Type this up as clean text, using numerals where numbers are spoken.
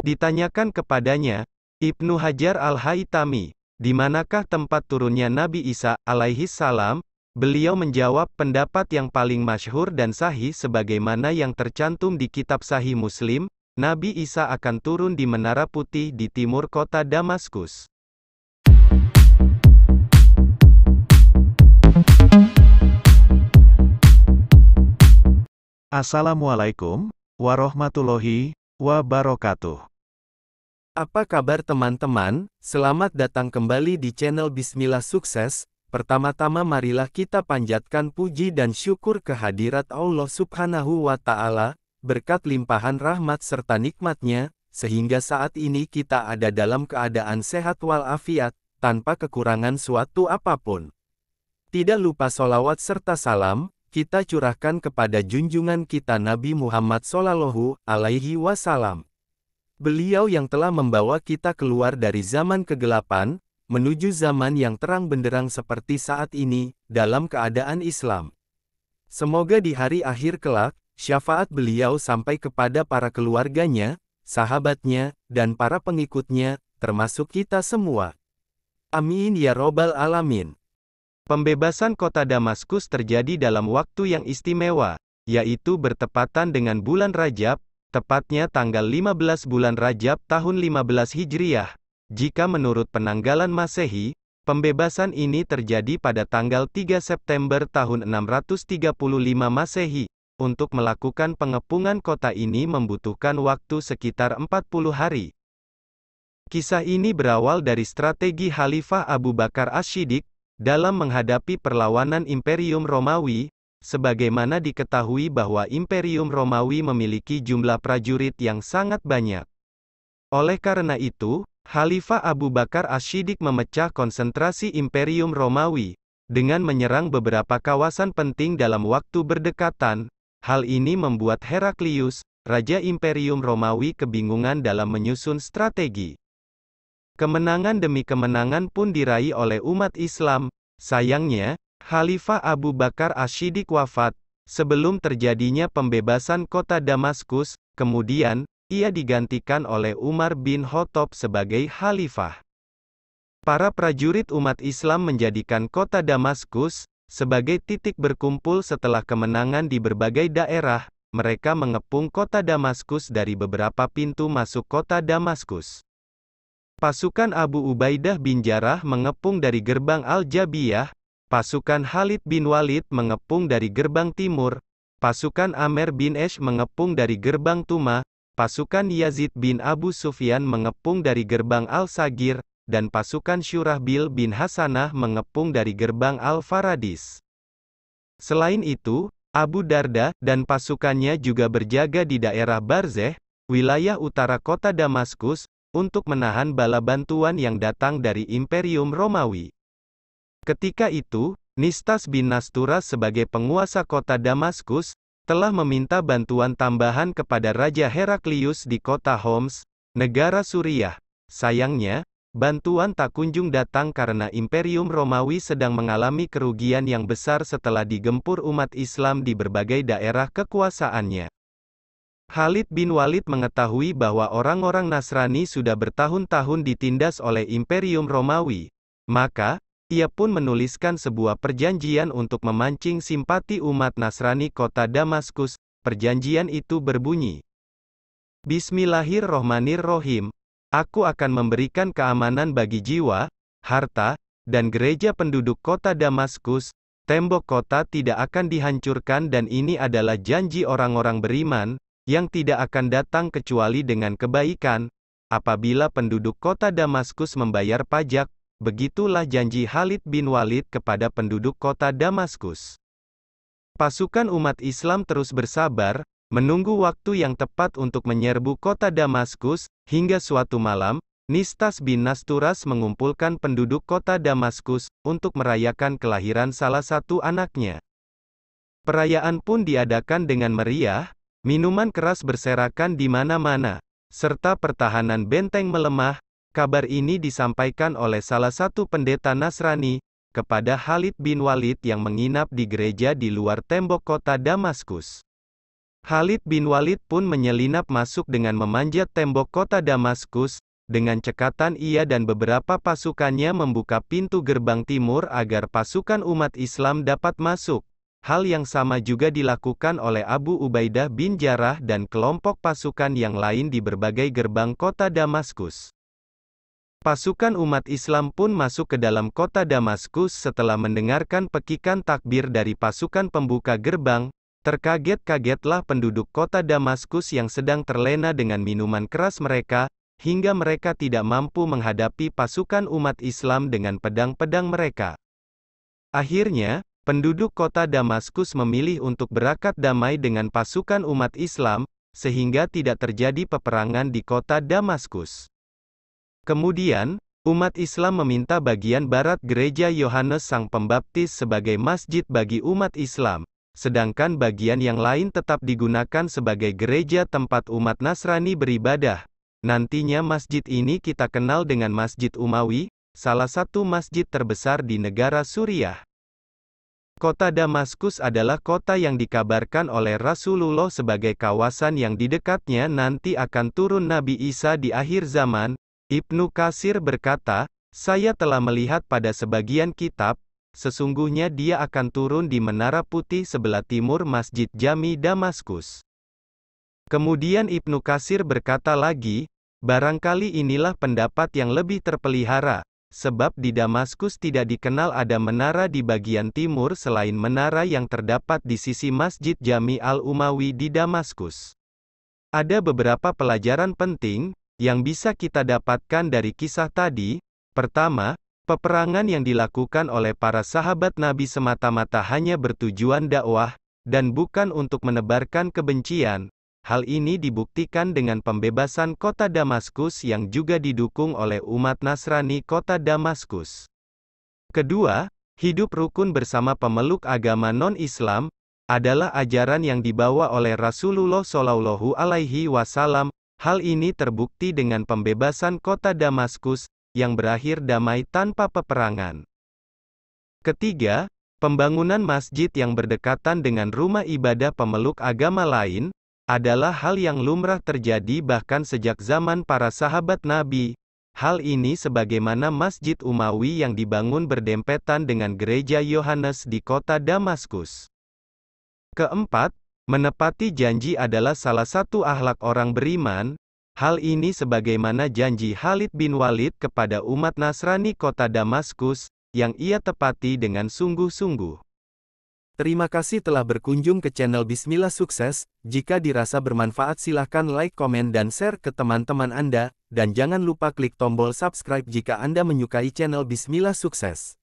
Ditanyakan kepadanya, Ibnu Hajar al-Haytami, di manakah tempat turunnya Nabi Isa alaihi salam? Beliau menjawab, pendapat yang paling masyhur dan sahih sebagaimana yang tercantum di kitab Sahih Muslim, Nabi Isa akan turun di Menara Putih di timur kota Damaskus. Assalamualaikum warahmatullahi wabarakatuh. Apa kabar teman-teman? Selamat datang kembali di channel Bismillah Sukses. Pertama-tama marilah kita panjatkan puji dan syukur kehadirat Allah Subhanahu wa Ta'ala, berkat limpahan rahmat serta nikmatnya, sehingga saat ini kita ada dalam keadaan sehat walafiat, tanpa kekurangan suatu apapun. Tidak lupa sholawat serta salam, kita curahkan kepada junjungan kita Nabi Muhammad Shallallahu Alaihi Wasallam. Beliau yang telah membawa kita keluar dari zaman kegelapan, menuju zaman yang terang benderang seperti saat ini, dalam keadaan Islam. Semoga di hari akhir kelak, syafaat beliau sampai kepada para keluarganya, sahabatnya, dan para pengikutnya, termasuk kita semua. Amin ya robbal alamin. Pembebasan kota Damaskus terjadi dalam waktu yang istimewa, yaitu bertepatan dengan bulan Rajab, tepatnya tanggal 15 bulan Rajab tahun 15 Hijriah. Jika menurut penanggalan Masehi, pembebasan ini terjadi pada tanggal 3 September tahun 635 Masehi. Untuk melakukan pengepungan kota ini membutuhkan waktu sekitar 40 hari. Kisah ini berawal dari strategi Khalifah Abu Bakar Ash-Shiddiq dalam menghadapi perlawanan Imperium Romawi. Sebagaimana diketahui bahwa Imperium Romawi memiliki jumlah prajurit yang sangat banyak. Oleh karena itu, Khalifah Abu Bakar Ash-Shiddiq memecah konsentrasi Imperium Romawi, dengan menyerang beberapa kawasan penting dalam waktu berdekatan. Hal ini membuat Heraklius, Raja Imperium Romawi kebingungan dalam menyusun strategi. Kemenangan demi kemenangan pun diraih oleh umat Islam. Sayangnya, Khalifah Abu Bakar Ash-Shiddiq wafat sebelum terjadinya pembebasan kota Damaskus. Kemudian, ia digantikan oleh Umar bin Khattab sebagai khalifah. Para prajurit umat Islam menjadikan kota Damaskus sebagai titik berkumpul setelah kemenangan di berbagai daerah. Mereka mengepung kota Damaskus dari beberapa pintu masuk kota Damaskus. Pasukan Abu Ubaidah bin Jarrah mengepung dari gerbang Al-Jabiyah. Pasukan Khalid bin Walid mengepung dari gerbang timur, pasukan Amr bin Ash mengepung dari gerbang Tuma, pasukan Yazid bin Abu Sufyan mengepung dari gerbang Al-Sagir, dan pasukan Syurahbil bin Hasanah mengepung dari gerbang Al-Faradis. Selain itu, Abu Darda dan pasukannya juga berjaga di daerah Barzeh, wilayah utara kota Damaskus, untuk menahan bala bantuan yang datang dari Imperium Romawi. Ketika itu, Nistas bin Nasturas sebagai penguasa kota Damaskus, telah meminta bantuan tambahan kepada Raja Heraklius di kota Homs, negara Suriah. Sayangnya, bantuan tak kunjung datang karena Imperium Romawi sedang mengalami kerugian yang besar setelah digempur umat Islam di berbagai daerah kekuasaannya. Khalid bin Walid mengetahui bahwa orang-orang Nasrani sudah bertahun-tahun ditindas oleh Imperium Romawi. Maka, ia pun menuliskan sebuah perjanjian untuk memancing simpati umat Nasrani kota Damaskus. Perjanjian itu berbunyi, Bismillahirrohmanirrohim. Aku akan memberikan keamanan bagi jiwa, harta, dan gereja penduduk kota Damaskus. Tembok kota tidak akan dihancurkan dan ini adalah janji orang-orang beriman, yang tidak akan datang kecuali dengan kebaikan. Apabila penduduk kota Damaskus membayar pajak, begitulah janji Khalid bin Walid kepada penduduk kota Damaskus. Pasukan umat Islam terus bersabar, menunggu waktu yang tepat untuk menyerbu kota Damaskus. Hingga suatu malam, Nistas bin Nasturas mengumpulkan penduduk kota Damaskus, untuk merayakan kelahiran salah satu anaknya. Perayaan pun diadakan dengan meriah, minuman keras berserakan di mana-mana, serta pertahanan benteng melemah. Kabar ini disampaikan oleh salah satu pendeta Nasrani, kepada Khalid bin Walid yang menginap di gereja di luar tembok kota Damaskus. Khalid bin Walid pun menyelinap masuk dengan memanjat tembok kota Damaskus. Dengan cekatan ia dan beberapa pasukannya membuka pintu gerbang timur agar pasukan umat Islam dapat masuk. Hal yang sama juga dilakukan oleh Abu Ubaidah bin Jarrah dan kelompok pasukan yang lain di berbagai gerbang kota Damaskus. Pasukan umat Islam pun masuk ke dalam kota Damaskus setelah mendengarkan pekikan takbir dari pasukan pembuka gerbang. Terkaget-kagetlah penduduk kota Damaskus yang sedang terlena dengan minuman keras mereka, hingga mereka tidak mampu menghadapi pasukan umat Islam dengan pedang-pedang mereka. Akhirnya, penduduk kota Damaskus memilih untuk berakat damai dengan pasukan umat Islam, sehingga tidak terjadi peperangan di kota Damaskus. Kemudian, umat Islam meminta bagian barat gereja Yohanes Sang Pembaptis sebagai masjid bagi umat Islam, sedangkan bagian yang lain tetap digunakan sebagai gereja tempat umat Nasrani beribadah. Nantinya masjid ini kita kenal dengan Masjid Umawi, salah satu masjid terbesar di negara Suriah. Kota Damaskus adalah kota yang dikabarkan oleh Rasulullah sebagai kawasan yang di dekatnya nanti akan turun Nabi Isa di akhir zaman. Ibnu Katsir berkata, "Saya telah melihat pada sebagian kitab, sesungguhnya dia akan turun di Menara Putih sebelah timur Masjid Jami Damaskus." Kemudian Ibnu Katsir berkata lagi, barangkali inilah pendapat yang lebih terpelihara, sebab di Damaskus tidak dikenal ada menara di bagian timur selain menara yang terdapat di sisi Masjid Jami Al-Umawi di Damaskus. Ada beberapa pelajaran penting yang bisa kita dapatkan dari kisah tadi. Pertama, peperangan yang dilakukan oleh para sahabat Nabi semata-mata hanya bertujuan dakwah, dan bukan untuk menebarkan kebencian. Hal ini dibuktikan dengan pembebasan kota Damaskus yang juga didukung oleh umat Nasrani kota Damaskus. Kedua, hidup rukun bersama pemeluk agama non-Islam adalah ajaran yang dibawa oleh Rasulullah Shallallahu Alaihi Wasallam. Hal ini terbukti dengan pembebasan kota Damaskus yang berakhir damai tanpa peperangan. Ketiga, pembangunan masjid yang berdekatan dengan rumah ibadah pemeluk agama lain adalah hal yang lumrah terjadi bahkan sejak zaman para sahabat Nabi. Hal ini sebagaimana Masjid Umawi yang dibangun berdempetan dengan gereja Yohanes di kota Damaskus. Keempat, menepati janji adalah salah satu akhlak orang beriman. Hal ini sebagaimana janji Khalid bin Walid kepada umat Nasrani kota Damaskus, yang ia tepati dengan sungguh-sungguh. Terima kasih telah berkunjung ke channel Bismillah Sukses. Jika dirasa bermanfaat silahkan like, komen dan share ke teman-teman Anda, dan jangan lupa klik tombol subscribe jika Anda menyukai channel Bismillah Sukses.